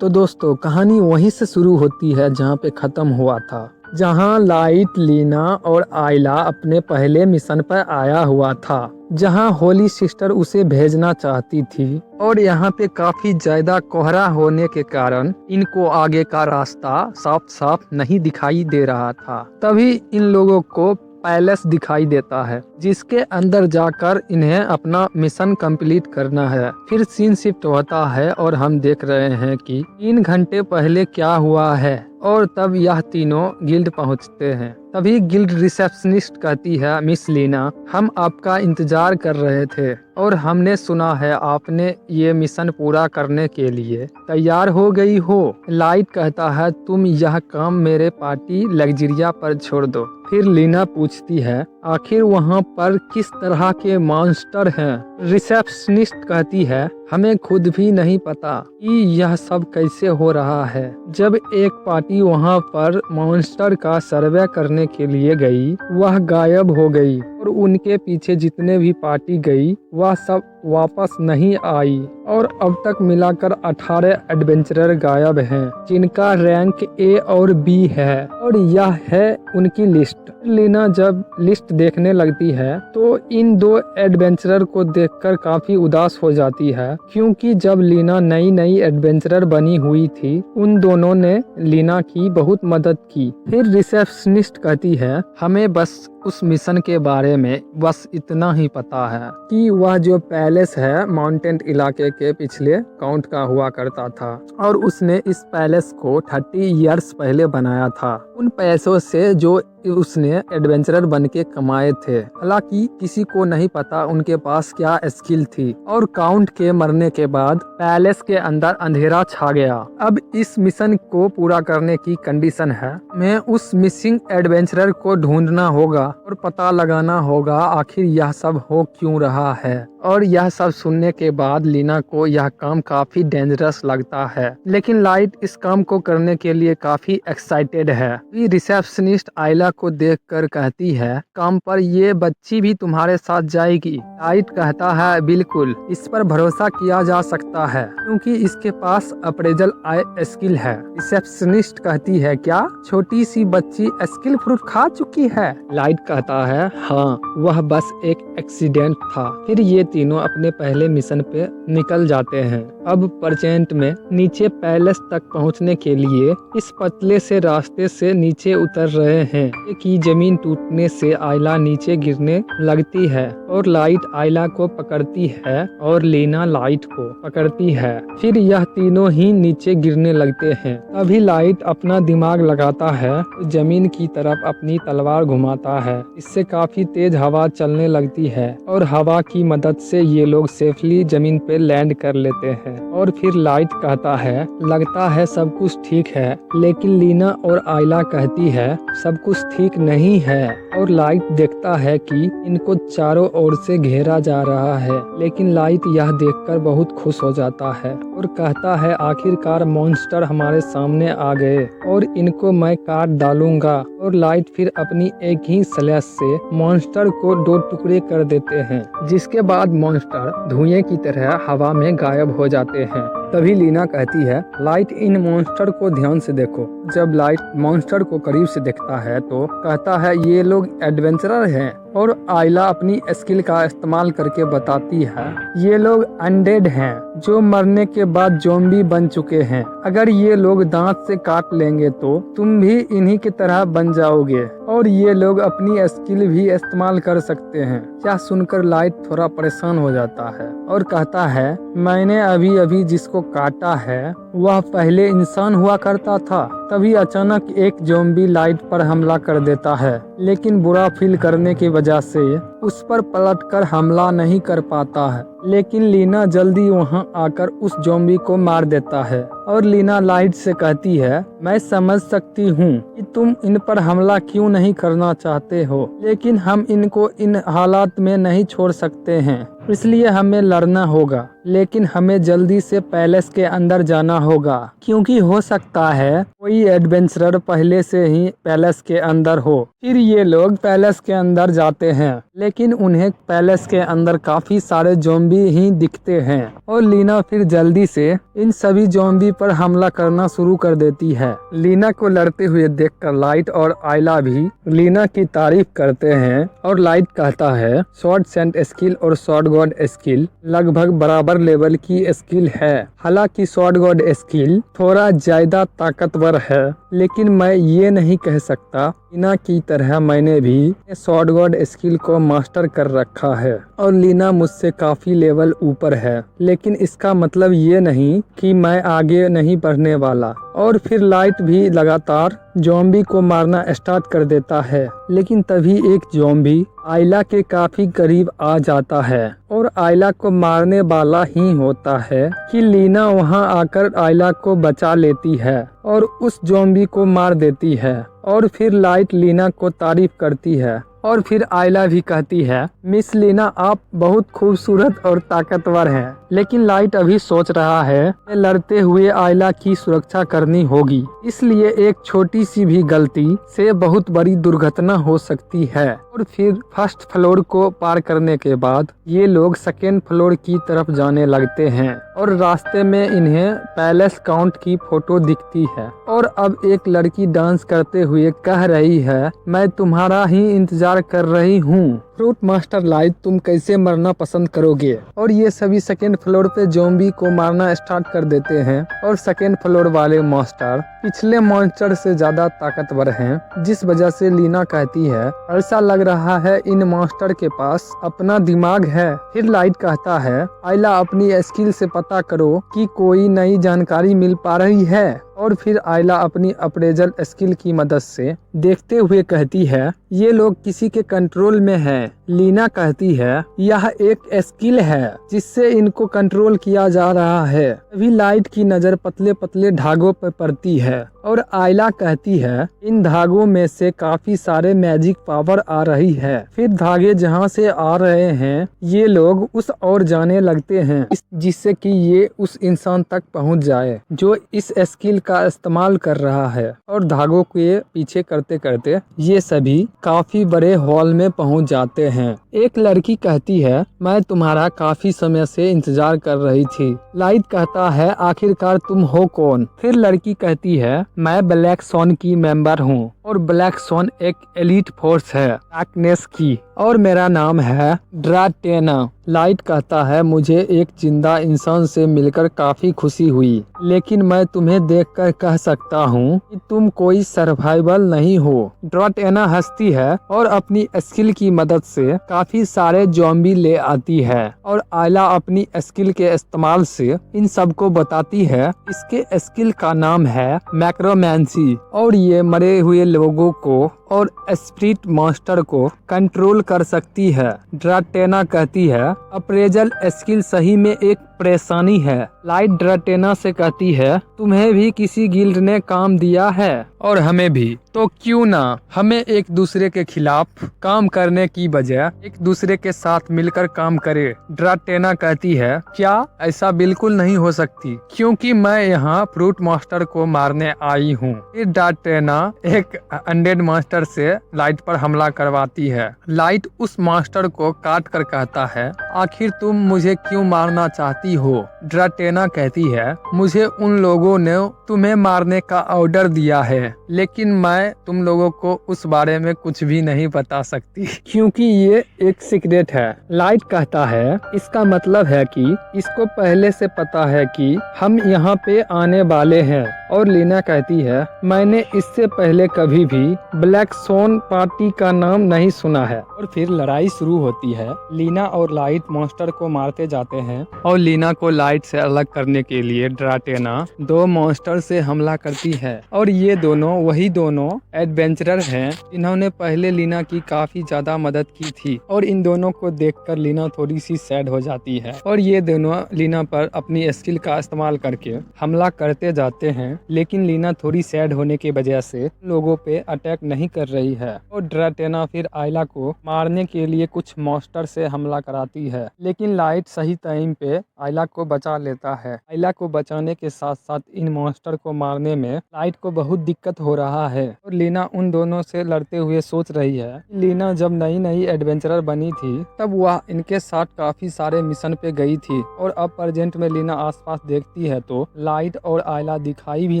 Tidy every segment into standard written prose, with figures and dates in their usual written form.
तो दोस्तों कहानी वहीं से शुरू होती है जहाँ पे ख़त्म हुआ था, जहाँ लाइट, लीना और आयला अपने पहले मिशन पर आया हुआ था, जहाँ होली सिस्टर उसे भेजना चाहती थी। और यहाँ पे काफ़ी ज़्यादा कोहरा होने के कारण इनको आगे का रास्ता साफ साफ नहीं दिखाई दे रहा था। तभी इन लोगों को पैलेस दिखाई देता है, जिसके अंदर जाकर इन्हें अपना मिशन कंप्लीट करना है। फिर सीन शिफ्ट होता है और हम देख रहे हैं कि 3 घंटे पहले क्या हुआ है। और तब यह तीनों गिल्ड पहुंचते हैं। तभी गिल्ड रिसेप्शनिस्ट कहती है, मिस लीना, हम आपका इंतजार कर रहे थे और हमने सुना है आपने ये मिशन पूरा करने के लिए तैयार हो गई हो। लाइट कहता है, तुम यह काम मेरे पार्टी लग्जरिया पर छोड़ दो। फिर लीना पूछती है, आखिर वहाँ पर किस तरह के मॉन्स्टर हैं? रिसेप्शनिस्ट कहती है, हमें खुद भी नहीं पता कि यह सब कैसे हो रहा है। जब एक पार्टी वहाँ पर मॉन्स्टर का सर्वे करने के लिए गई, वह गायब हो गई और उनके पीछे जितने भी पार्टी गई वह सब वापस नहीं आई। और अब तक मिलाकर 18 एडवेंचरर गायब हैं, जिनका रैंक ए और बी है। और यह है उनकी लिस्ट। लीना जब लिस्ट देखने लगती है तो इन 2 एडवेंचरर को देखकर काफी उदास हो जाती है, क्योंकि जब लीना नई नई एडवेंचरर बनी हुई थी, उन दोनों ने लीना की बहुत मदद की। फिर रिसेप्शनिस्ट कहती है, हमें बस उस मिशन के बारे में बस इतना ही पता है कि वह जो पैलेस है माउंटेन इलाके के पिछले काउंट का हुआ करता था और उसने इस पैलेस को 30 इयर्स पहले बनाया था, उन पैसों से जो उसने एडवेंचरर बन के कमाए थे। हालांकि किसी को नहीं पता उनके पास क्या स्किल थी। और काउंट के मरने के बाद पैलेस के अंदर अंधेरा छा गया। अब इस मिशन को पूरा करने की कंडीशन है, मैं उस मिसिंग एडवेंचरर को ढूंढना होगा और पता लगाना होगा आखिर यह सब हो क्यों रहा है। और यह सब सुनने के बाद लीना को यह काम काफी डेंजरस लगता है, लेकिन लाइट इस काम को करने के लिए काफी एक्साइटेड है। रिसेप्शनिस्ट आयला को देखकर कहती है, काम पर ये बच्ची भी तुम्हारे साथ जाएगी? लाइट कहता है, बिल्कुल, इस पर भरोसा किया जा सकता है क्योंकि इसके पास अप्रेजल आई स्किल है। रिसेप्शनिस्ट कहती है, क्या छोटी सी बच्ची स्किल फ्रूट खा चुकी है? लाइट कहता है, हाँ, वह बस एक एक्सीडेंट था। फिर ये तीनों अपने पहले मिशन पे निकल जाते हैं। अब प्रेजेंट में नीचे पैलेस तक पहुंचने के लिए इस पतले से रास्ते से नीचे उतर रहे हैं कि जमीन टूटने से आयला नीचे गिरने लगती है और लाइट आयला को पकड़ती है और लीना लाइट को पकड़ती है। फिर यह तीनों ही नीचे गिरने लगते हैं। तभी लाइट अपना दिमाग लगाता है, जमीन की तरफ अपनी तलवार घुमाता है। इससे काफी तेज हवा चलने लगती है और हवा की मदद से ये लोग सेफली जमीन पे लैंड कर लेते हैं। और फिर लाइट कहता है, लगता है सब कुछ ठीक है, लेकिन लीना और आयला कहती है, सब कुछ ठीक नहीं है। और लाइट देखता है कि इनको चारों ओर से घेरा जा रहा है, लेकिन लाइट यह देखकर बहुत खुश हो जाता है और कहता है, आखिरकार मॉन्स्टर हमारे सामने आ गए और इनको मैं काट डालूंगा। और लाइट फिर अपनी एक ही स्लैश से मॉन्स्टर को 2 टुकड़े कर देते हैं, जिसके बाद मॉन्स्टर धुएं की तरह हवा में गायब हो जाते हैं। तभी लीना कहती है, लाइट इन मॉन्स्टर को ध्यान से देखो। जब लाइट मॉन्स्टर को करीब से देखता है तो कहता है, ये लोग एडवेंचरर हैं। और आयला अपनी स्किल का इस्तेमाल करके बताती है, ये लोग अनडेड हैं जो मरने के बाद ज़ॉम्बी बन चुके हैं। अगर ये लोग दांत से काट लेंगे तो तुम भी इन्हीं की तरह बन जाओगे और ये लोग अपनी स्किल भी इस्तेमाल कर सकते हैं। यह सुनकर लाइट थोड़ा परेशान हो जाता है और कहता है, मैंने अभी अभी जिसको काटा है वह पहले इंसान हुआ करता था। तभी अचानक एक ज़ॉम्बी लाइट पर हमला कर देता है, लेकिन बुरा फील करने की वजह से उस पर पलटकर हमला नहीं कर पाता है। लेकिन लीना जल्दी वहां आकर उस ज़ॉम्बी को मार देता है। और लीना लाइट से कहती है, मैं समझ सकती हूँ कि तुम इन पर हमला क्यों नहीं करना चाहते हो, लेकिन हम इनको इन हालात में नहीं छोड़ सकते हैं। इसलिए हमें लड़ना होगा, लेकिन हमें जल्दी से पैलेस के अंदर जाना होगा, क्योंकि हो सकता है कोई एडवेंचरर पहले से ही पैलेस के अंदर हो। फिर ये लोग पैलेस के अंदर जाते हैं, लेकिन उन्हें पैलेस के अंदर काफी सारे ज़ॉम्बी ही दिखते हैं और लीना फिर जल्दी से इन सभी ज़ॉम्बी पर हमला करना शुरू कर देती है। लीना को लड़ते हुए देखकर लाइट और आयला भी लीना की तारीफ करते हैं और लाइट कहता है शॉर्ट सेंट स्किल और शॉर्ट गॉड स्किल लगभग बराबर लेवल की स्किल है। हालांकि शॉर्ट गॉड स्किल थोड़ा ज्यादा ताकतवर है, लेकिन मैं ये नहीं कह सकता लीना की तरह मैंने भी शॉर्ट गॉड स्किल को मास्टर कर रखा है और लीना मुझसे काफी लेवल ऊपर है, लेकिन इसका मतलब ये नहीं कि मैं आगे नहीं बढ़ने वाला। और फिर लाइट भी लगातार ज़ॉम्बी को मारना स्टार्ट कर देता है, लेकिन तभी एक ज़ॉम्बी आयला के काफी करीब आ जाता है और आयला को मारने वाला ही होता है कि लीना वहां आकर आयला को बचा लेती है और उस ज़ॉम्बी को मार देती है। और फिर लाइट लीना को तारीफ करती है और फिर आयला भी कहती है मिस लीना आप बहुत खूबसूरत और ताकतवर हैं। लेकिन लाइट अभी सोच रहा है कि लड़ते हुए आयला की सुरक्षा करनी होगी, इसलिए एक छोटी सी भी गलती से बहुत बड़ी दुर्घटना हो सकती है। और फिर फर्स्ट फ्लोर को पार करने के बाद ये लोग सेकेंड फ्लोर की तरफ जाने लगते हैं और रास्ते में इन्हें पैलेस काउंट की फोटो दिखती है और अब एक लड़की डांस करते हुए कह रही है मैं तुम्हारा ही इंतजार कर रही हूँ। फ्रूट मास्टर लाइट तुम कैसे मरना पसंद करोगे? और ये सभी सेकेंड फ्लोर पे ज़ॉम्बी को मारना स्टार्ट कर देते हैं और सेकेंड फ्लोर वाले मास्टर पिछले मॉन्स्टर से ज्यादा ताकतवर हैं, जिस वजह से लीना कहती है ऐसा लग रहा है इन मॉन्स्टर के पास अपना दिमाग है। फिर लाइट कहता है आयला अपनी स्किल से पता करो कि कोई नई जानकारी मिल पा रही है। और फिर आयला अपनी अप्रेजल स्किल की मदद से देखते हुए कहती है ये लोग किसी के कंट्रोल में हैं। लीना कहती है यह एक स्किल है जिससे इनको कंट्रोल किया जा रहा है। अभी लाइट की नजर पतले पतले धागों पर पड़ती है और आयला कहती है इन धागों में से काफी सारे मैजिक पावर आ रही है। फिर धागे जहां से आ रहे हैं ये लोग उस ओर जाने लगते हैं, जिससे कि ये उस इंसान तक पहुंच जाए जो इस स्किल का इस्तेमाल कर रहा है। और धागों के पीछे करते करते ये सभी काफी बड़े हॉल में पहुंच जाते हैं। एक लड़की कहती है मैं तुम्हारा काफी समय से इंतजार कर रही थी। लाइट कहता है आखिरकार तुम हो कौन? फिर लड़की कहती है मैं ब्लैक सॉन की मेंबर हूँ और ब्लैक सॉन एक एलीट फोर्स है डार्कनेस की और मेरा नाम है ड्राटेना। लाइट कहता है मुझे एक जिंदा इंसान से मिलकर काफी खुशी हुई, लेकिन मैं तुम्हें देखकर कह सकता हूँ कि तुम कोई सर्वाइवल नहीं हो। ड्राटेना हंसती है और अपनी स्किल की मदद से काफी सारे ज़ॉम्बी ले आती है और आयला अपनी स्किल के इस्तेमाल से इन सबको बताती है इसके स्किल का नाम है मैक्रोमैंसी और ये मरे हुए लोगों को और स्पिरिट मॉन्स्टर को कंट्रोल कर सकती है। ड्राटेना कहती है अप्रेजल स्किल सही में एक परेशानी है। लाइट ड्राटेना से कहती है तुम्हें भी किसी गिल्ड ने काम दिया है और हमें भी, तो क्यों ना हमें एक दूसरे के खिलाफ काम करने की बजाय एक दूसरे के साथ मिलकर काम करे। ड्राटेना कहती है क्या ऐसा बिल्कुल नहीं हो सकती, क्योंकि मैं यहाँ फ्रूट मास्टर को मारने आई हूँ। फिर ड्राटेना एक अनडेड मास्टर से लाइट पर हमला करवाती है। लाइट उस मास्टर को काट कर कहता है आखिर तुम मुझे क्यों मारना चाहती हो? ड्राटेना कहती है मुझे उन लोगों ने तुम्हें मारने का ऑर्डर दिया है, लेकिन मैं तुम लोगों को उस बारे में कुछ भी नहीं बता सकती क्योंकि ये एक सीक्रेट है। लाइट कहता है इसका मतलब है कि इसको पहले से पता है कि हम यहाँ पे आने वाले हैं। और लीना कहती है मैंने इससे पहले कभी भी ब्लैक सोन पार्टी का नाम नहीं सुना है। और फिर लड़ाई शुरू होती है। लीना और लाइट मॉन्स्टर को मारते जाते हैं और लीना लीना को लाइट से अलग करने के लिए ड्राटेना दो मॉन्स्टर से हमला करती है और ये दोनों वही दोनों एडवेंचरर हैं इन्होंने पहले लीना की काफी ज्यादा मदद की थी और इन दोनों को देखकर लीना थोड़ी सी सैड हो जाती है और ये दोनों लीना पर अपनी स्किल का इस्तेमाल करके हमला करते जाते हैं, लेकिन लीना थोड़ी सैड होने की वजह से लोगों पे अटैक नहीं कर रही है और ड्राटेना फिर आयला को मारने के लिए कुछ मॉन्स्टर से हमला कराती है, लेकिन लाइट सही टाइम पे आयला को बचा लेता है। आयला को बचाने के साथ साथ इन मॉन्स्टर को मारने में लाइट को बहुत दिक्कत हो रहा है और लीना उन दोनों से लड़ते हुए सोच रही है। लीना जब नई नई एडवेंचरर बनी थी तब वह इनके साथ काफी सारे मिशन पे गई थी और अब प्रेजेंट में लीना आसपास देखती है तो लाइट और आयला दिखाई भी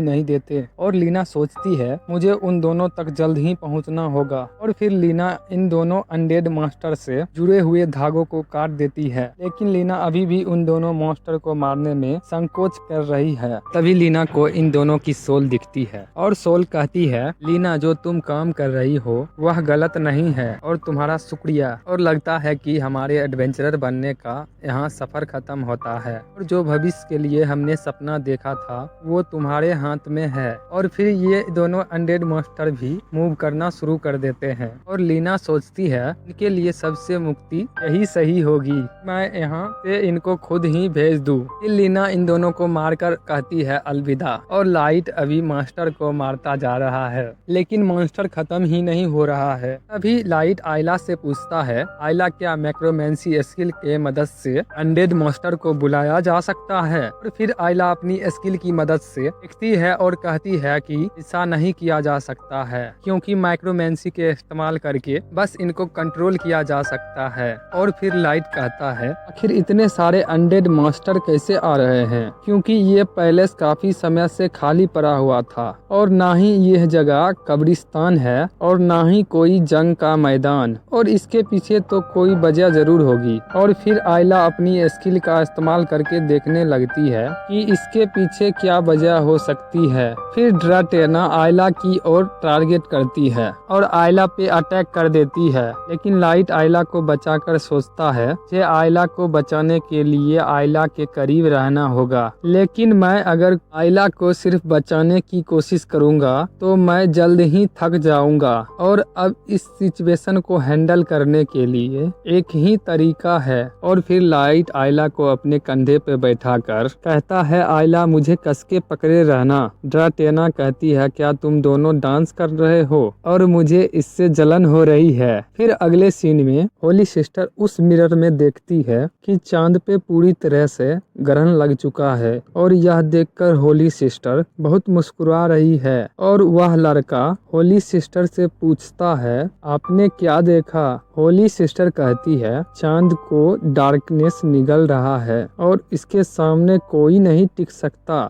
नहीं देते और लीना सोचती है मुझे उन दोनों तक जल्द ही पहुंचना होगा और फिर लीना इन दोनों अनडेड मॉन्स्टर से जुड़े हुए धागों को काट देती है, लेकिन लीना अभी भी उन दोनों मॉन्स्टर को मारने में संकोच कर रही है। तभी लीना को इन दोनों की सोल दिखती है और सोल कहती है लीना जो तुम काम कर रही हो वह गलत नहीं है और तुम्हारा शुक्रिया, और लगता है कि हमारे एडवेंचरर बनने का यहाँ सफर खत्म होता है और जो भविष्य के लिए हमने सपना देखा था वो तुम्हारे हाथ में है। और फिर ये दोनों अनडेड मॉन्स्टर भी मूव करना शुरू कर देते हैं और लीना सोचती है इनके लिए सबसे मुक्ति यही सही होगी, मैं यहाँ से इनको खुद ही भेज दूँ। फिर लीना इन दोनों को मारकर कहती है अलविदा और लाइट अभी मास्टर को मारता जा रहा है, लेकिन मॉन्स्टर खत्म ही नहीं हो रहा है। तभी लाइट आयला से पूछता है आयला क्या मैक्रोमेंसी स्किल के मदद से अनडेड मॉन्स्टर को बुलाया जा सकता है, और फिर आयला अपनी स्किल की मदद से दिखती है और कहती है कि ऐसा नहीं किया जा सकता है क्योंकि माइक्रोमेंसी के इस्तेमाल करके बस इनको कंट्रोल किया जा सकता है। और फिर लाइट कहता है आखिर इतने सारे अनडेड मॉन्स्टर कैसे आ रहे हैं, क्योंकि ये पैलेस काफी समय से खाली पड़ा हुआ था और ना ही यह जगह कब्रिस्तान है और ना ही कोई जंग का मैदान, और इसके पीछे तो कोई वजह जरूर होगी। और फिर आयला अपनी स्किल का इस्तेमाल करके देखने लगती है कि इसके पीछे क्या वजह हो सकती है। फिर ड्राटेना आयला की ओर टारगेट करती है और आयला पे अटैक कर देती है, लेकिन लाइट आयला को बचाकर सोचता है कि आयला को बचाने के लिए आयला के करीब रहना होगा, लेकिन मैं अगर आयला को सिर्फ बचाने की कोशिश करूंगा तो मैं जल्द ही थक जाऊंगा और अब इस सिचुएशन को हैंडल करने के लिए एक ही तरीका है। और फिर लाइट आयला को अपने कंधे पे बैठाकर कहता है आयला मुझे कसके पकड़े रहना। ड्राटेना कहती है क्या तुम दोनों डांस कर रहे हो और मुझे इससे जलन हो रही है। फिर अगले सीन में होली सिस्टर उस मिरर में देखती है कि चांद पे पूरी तरह से ग्रहण लग चुका है और यह देखकर होली सिस्टर बहुत मुस्कुरा रही है और वह लड़का होली सिस्टर से पूछता है आपने क्या देखा। होली सिस्टर कहती है चांद को डार्कनेस निगल रहा है और इसके सामने कोई नहीं टिक सकता।